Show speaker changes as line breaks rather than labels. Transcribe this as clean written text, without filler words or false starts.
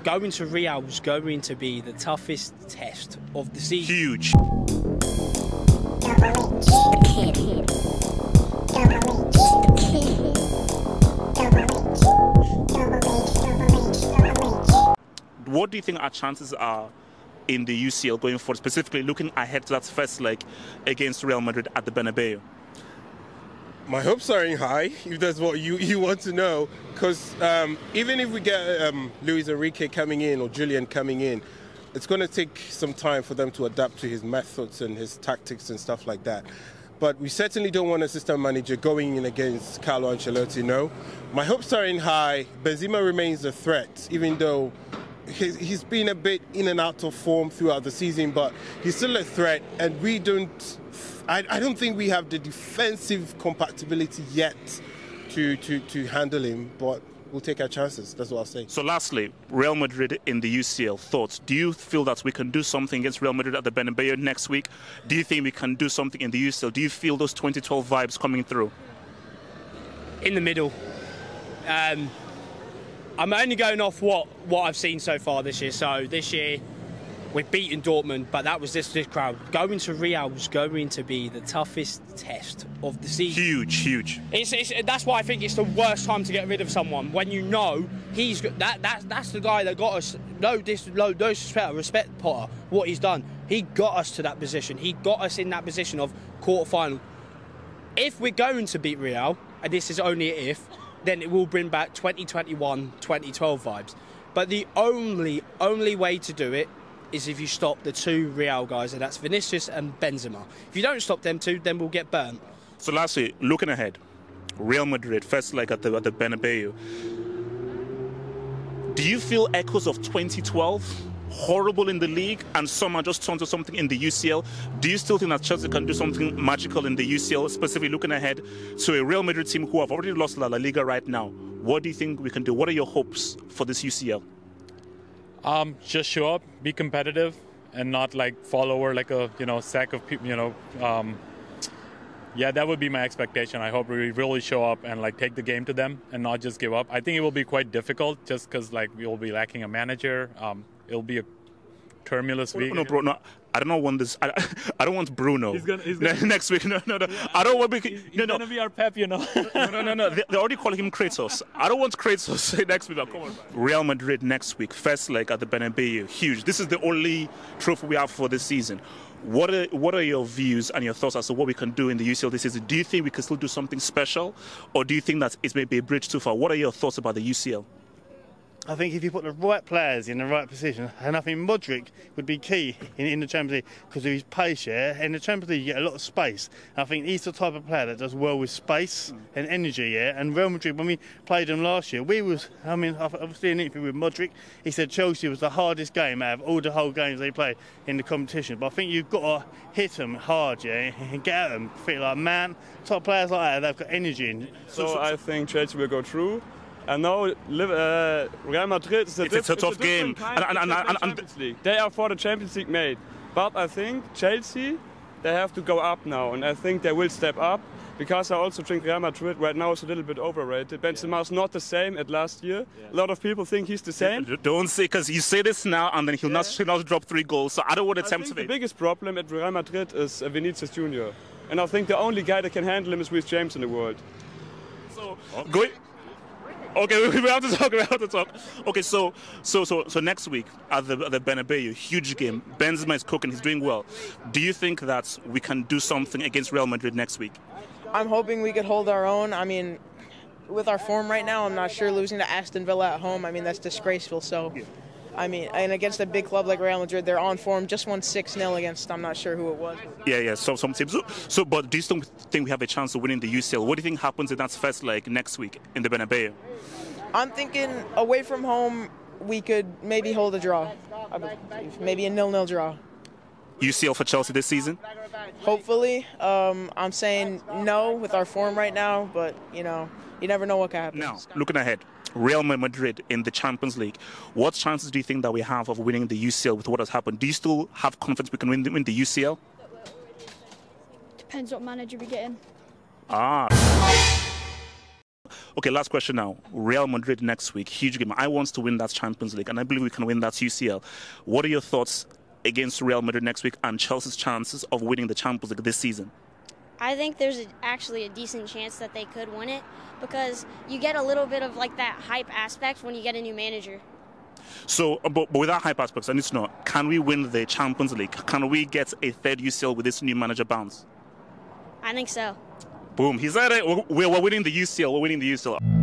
going to Real is going to be the toughest test of the season.
Huge. What do you think our chances are in the UCL going forward, specifically looking ahead to that first leg against Real Madrid at the Bernabeu?
My hopes are in high, if that's what you want to know, because even if we get Luis Enrique coming in or Julian coming in, it's going to take some time for them to adapt to his methods and his tactics and stuff like that. But we certainly don't want a assistant manager going in against Carlo Ancelotti, no. My hopes are in high. Benzema remains a threat, even though he's been a bit in and out of form throughout the season, but he's still a threat, and I don't think we have the defensive compatibility yet to handle him, but we'll take our chances. That's what I'll say. So
lastly, Real Madrid in the UCL, thoughts? Do you feel that we can do something against Real Madrid at the Bernabeu next week? Do you think we can do something in the UCL? Do you feel those 2012 vibes coming through?
In the middle. I'm only going off what I've seen so far this year. So this year, we've beaten Dortmund, but that was this crowd. Going to Real was going to be the toughest test of the season.
Huge.
That's why I think it's the worst time to get rid of someone, when you know that's the guy that got us. No disrespect, respect Potter, what he's done. He got us to that position. He got us in that position of quarter-final. If we're going to beat Real, and this is only if, then it will bring back 2021, 2012 vibes. But the only way to do it is if you stop the two Real guys, and that's Vinicius and Benzema. If you don't stop them two, then we'll get burnt.
So lastly, looking ahead, Real Madrid, first leg at the Bernabeu. Do you feel echoes of 2012? Horrible in the league, and somehow just turned to something in the UCL. Do you still think that Chelsea can do something magical in the UCL, specifically looking ahead to a Real Madrid team who have already lost La Liga right now? What do you think we can do? What are your hopes for this UCL?
Just show up, be competitive, and not like fall over like a sack of people. Yeah, that would be my expectation. I hope we really show up and like take the game to them and not just give up. I think it will be quite difficult just because like we will be lacking a manager. It'll be a tumultuous week.
No, bro, no. I don't want this. I don't want Bruno.
He's gonna
next week. No. I don't want.
He's gonna be our Pep,
No. They're already calling him Kratos. I don't want Kratos next week. Come on. Real Madrid next week, first leg at the Bernabeu. Huge. This is the only trophy we have for this season. What are your views and your thoughts as to what we can do in the UCL this season? Do you think we can still do something special, or do you think that it's maybe a bridge too far? What are your thoughts about the UCL?
I think if you put the right players in the right position, and I think Modric would be key in the Champions League because of his pace, yeah. In the Champions League, you get a lot of space. I think he's the type of player that does well with space and energy, yeah. And Real Madrid, when we played them last year, I've seen an interview with Modric. He said Chelsea was the hardest game out of all the whole games they play in the competition. But I think you've got to hit them hard, yeah, and get at them. Feel like, man, top players like that, they've got energy.
So I think Chelsea will go through. And now Real Madrid is
a tough game.
And they are for the Champions League made. But I think Chelsea, they have to go up now. And I think they will step up. Because I also think Real Madrid right now is a little bit overrated. Benzema is not the same as last year. Yeah. A lot of people think he's the same.
Don't say, because you say this now and then he'll not drop 3 goals. So I don't want to tempt him.
The biggest problem at Real Madrid is Vinicius Jnr. And I think the only guy that can handle him is Reece James in the world.
So, Okay, we have to talk. Okay, so next week at the Bernabeu, huge game. Benzema is cooking, he's doing well. Do you think that we can do something against Real Madrid next week?
I'm hoping we could hold our own. I mean, with our form right now, I'm not sure losing to Aston Villa at home, that's disgraceful. So, and against a big club like Real Madrid, they're on form. Just won 6-0 against, I'm not sure who it was.
Yeah, so some teams. So, but do you still think we have a chance of winning the UCL? What do you think happens in that first leg next week in the Bernabeu?
I'm thinking away from home, we could maybe hold a draw. Maybe a 0-0 draw.
UCL for Chelsea this season?
Hopefully. I'm saying no with our form right now, but, you never know what can happen.
Now, looking ahead, Real Madrid in the Champions League. What chances do you think that we have of winning the UCL with what has happened? Do you still have confidence we can win the UCL?
Depends what manager we get in.
Okay, last question now. Real Madrid next week, huge game. I want to win that Champions League, and I believe we can win that UCL. What are your thoughts against Real Madrid next week and Chelsea's chances of winning the Champions League this season?
I think there's actually a decent chance that they could win it because you get a little bit of like that hype aspect when you get a new manager.
So, but with that hype aspects, I need to know, can we win the Champions League? Can we get a third UCL with this new manager bounce?
I think so.
Boom, he said it. We're winning the UCL. We're winning the UCL.